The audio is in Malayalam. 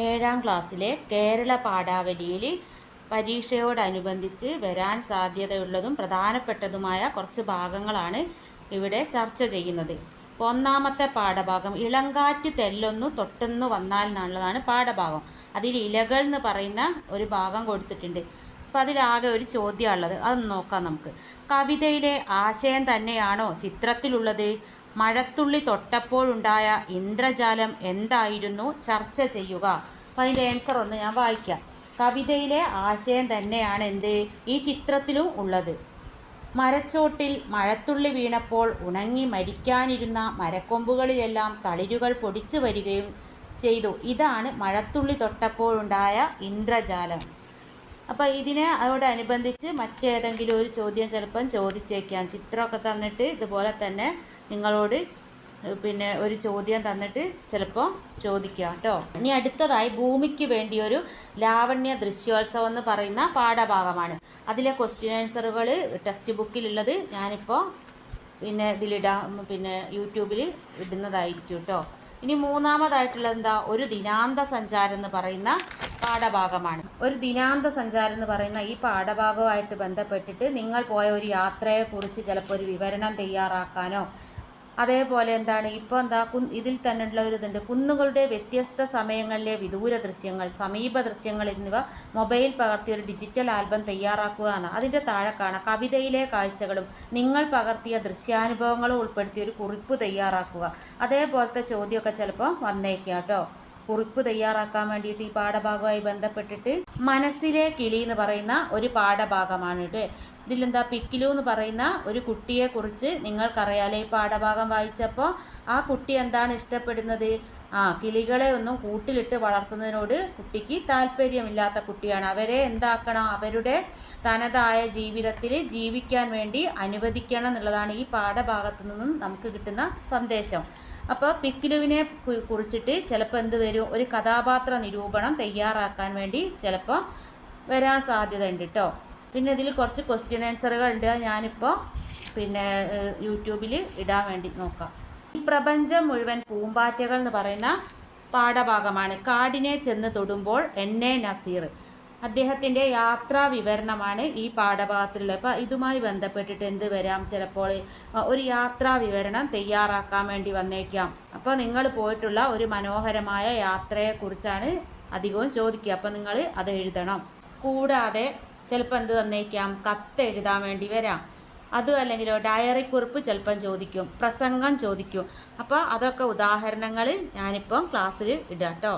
ഏഴാം ക്ലാസ്സിലെ കേരള പാഠാവലിയിൽ പരീക്ഷയോടനുബന്ധിച്ച് വരാൻ സാധ്യതയുള്ളതും പ്രധാനപ്പെട്ടതുമായ കുറച്ച് ഭാഗങ്ങളാണ് ഇവിടെ ചർച്ച ചെയ്യുന്നത്. ഇപ്പോൾ ഒന്നാമത്തെ പാഠഭാഗം ഇളങ്കാറ്റ് തെല്ലൊന്നു തൊട്ടെന്ന് വന്നാൽ എന്നുള്ളതാണ് പാഠഭാഗം. അതിൽ ഇലകൾ എന്ന് പറയുന്ന ഒരു ഭാഗം കൊടുത്തിട്ടുണ്ട്. അപ്പോൾ അതിലാകെ ഒരു ചോദ്യമുള്ളത്, അതൊന്ന് നോക്കാം നമുക്ക്. കവിതയിലെ ആശയം തന്നെയാണോ ചിത്രത്തിലുള്ളത്? മഴത്തുള്ളി തൊട്ടപ്പോഴുണ്ടായ ഇന്ദ്രജാലം എന്തായിരുന്നു? ചർച്ച ചെയ്യുക. അപ്പം അതിൻ്റെ ആൻസർ ഒന്ന് ഞാൻ വായിക്കാം. കവിതയിലെ ആശയം തന്നെയാണ് എന്ത് ഈ ചിത്രത്തിലും ഉള്ളത്. മരച്ചോട്ടിൽ മഴത്തുള്ളി വീണപ്പോൾ ഉണങ്ങി മരിക്കാനിരുന്ന മരക്കൊമ്പുകളിലെല്ലാം തളിരുകൾ പൊടിച്ചു വരികയും ചെയ്തു. ഇതാണ് മഴത്തുള്ളി തൊട്ടപ്പോഴുണ്ടായ ഇന്ദ്രജാലം. അപ്പോൾ അതിനോടനുബന്ധിച്ച് മറ്റേതെങ്കിലും ഒരു ചോദ്യം ചിലപ്പം ചോദിച്ചേക്കാം. ചിത്രമൊക്കെ തന്നിട്ട് ഇതുപോലെ തന്നെ നിങ്ങളോട് ഒരു ചോദ്യം തന്നിട്ട് ചിലപ്പോൾ ചോദിക്കാം കേട്ടോ. ഇനി അടുത്തതായി ഭൂമിക്ക് വേണ്ടി ഒരു ലാവണ്യ ദൃശ്യോത്സവം എന്ന് പറയുന്ന പാഠഭാഗമാണ്. അതിലെ ക്വസ്റ്റ്യൻ ആൻസറുകൾ ടെക്സ്റ്റ് ബുക്കിലുള്ളത് ഞാനിപ്പോൾ ഇതിലിടാം, യൂട്യൂബിൽ ഇടുന്നതായിരിക്കും കേട്ടോ. ഇനി മൂന്നാമതായിട്ടുള്ളത് എന്താ? ഒരു ദിനാന്ത സഞ്ചാരം എന്ന് പറയുന്ന പാഠഭാഗമാണ്. ഒരു ദിനാന്ത സഞ്ചാരം എന്ന് പറയുന്ന ഈ പാഠഭാഗവുമായിട്ട് ബന്ധപ്പെട്ടിട്ട് നിങ്ങൾ പോയ ഒരു യാത്രയെക്കുറിച്ച് ചിലപ്പോൾ ഒരു വിവരണം തയ്യാറാക്കാനോ, അതേപോലെ ഇപ്പോൾ ഇതിൽ തന്നെയുള്ള ഒരു ഇതുണ്ട്, കുന്നുകളുടെ വ്യത്യസ്ത സമയങ്ങളിലെ വിദൂര ദൃശ്യങ്ങൾ, സമീപ ദൃശ്യങ്ങൾ എന്നിവ മൊബൈൽ പകർത്തിയ ഒരു ഡിജിറ്റൽ ആൽബം തയ്യാറാക്കുകയാണ്. അതിൻ്റെ താഴെ കാണാം കവിതയിലെ കാഴ്ചകളും നിങ്ങൾ പകർത്തിയ ദൃശ്യാനുഭവങ്ങളും ഉൾപ്പെടുത്തിയ ഒരു കുറിപ്പ് തയ്യാറാക്കുക. അതേപോലത്തെ ചോദ്യമൊക്കെ ചിലപ്പോൾ വന്നേക്കാം കേട്ടോ. കുറിപ്പ് തയ്യാറാക്കാൻ വേണ്ടിയിട്ട് ഈ പാഠഭാഗവുമായി ബന്ധപ്പെട്ടിട്ട് മനസ്സിലെ കിളി എന്ന് പറയുന്ന ഒരു പാഠഭാഗമാണ് കേട്ടോ. ഇതിലെന്താ പിക്കിലു എന്ന് പറയുന്ന ഒരു കുട്ടിയെക്കുറിച്ച് നിങ്ങൾക്കറിയാലോ. ഈ പാഠഭാഗം വായിച്ചപ്പോൾ ആ കുട്ടി എന്താണ് ഇഷ്ടപ്പെടുന്നത്? കിളികളെ ഒന്നും കൂട്ടിലിട്ട് വളർത്തുന്നതിനോട് കുട്ടിക്ക് താല്പര്യമില്ലാത്ത കുട്ടിയാണ്. അവരെ എന്താക്കണം? അവരുടെ തനതായ ജീവിതത്തിൽ ജീവിക്കാൻ വേണ്ടി അനുവദിക്കണം എന്നുള്ളതാണ് ഈ പാഠഭാഗത്തു നിന്നും നമുക്ക് കിട്ടുന്ന സന്ദേശം. അപ്പോൾ പിക്കിലുവിനെ കുറിച്ചിട്ട് ചിലപ്പോൾ എന്ത് വരും? ഒരു കഥാപാത്ര നിരൂപണം തയ്യാറാക്കാൻ വേണ്ടി ചിലപ്പോൾ വരാൻ സാധ്യത ഉണ്ട് കേട്ടോ. പിന്നെ ഇതിൽ കുറച്ച് ക്വസ്റ്റ്യൻ ആൻസറുകൾ ഉണ്ട്. ഞാനിപ്പോൾ യൂട്യൂബിൽ ഇടാൻ വേണ്ടി നോക്കാം. ഈ പ്രപഞ്ചം മുഴുവൻ പൂമ്പാറ്റകൾ എന്ന് പറയുന്ന പാഠഭാഗമാണ്. കാടിനെ ചെന്ന് തൊടുമ്പോൾ എൻ.എ. നസീർ അദ്ദേഹത്തിൻ്റെ യാത്രാ വിവരണമാണ് ഈ പാഠഭാഗത്തിലുള്ളത്. അപ്പോൾ ഇതുമായി ബന്ധപ്പെട്ടിട്ട് എന്ത് വരാം? ചിലപ്പോൾ ഒരു യാത്രാ വിവരണം തയ്യാറാക്കാൻ വേണ്ടി വന്നേക്കാം. അപ്പോൾ നിങ്ങൾ പോയിട്ടുള്ള ഒരു മനോഹരമായ യാത്രയെക്കുറിച്ചാണ് അധികവും ചോദിക്കുക. അപ്പോൾ നിങ്ങൾ അത് എഴുതണം. കൂടാതെ ചിലപ്പോൾ എന്ത് വന്നേക്കാം? കത്ത് എഴുതാൻ വേണ്ടി വരാം. അതും അല്ലെങ്കിലോ ഡയറി കുറിപ്പ് ചിലപ്പം ചോദിക്കും, പ്രസംഗം ചോദിക്കും. അപ്പോൾ അതൊക്കെ ഉദാഹരണങ്ങൾ ഞാനിപ്പം ക്ലാസ്സിൽ ഇടാം കേട്ടോ.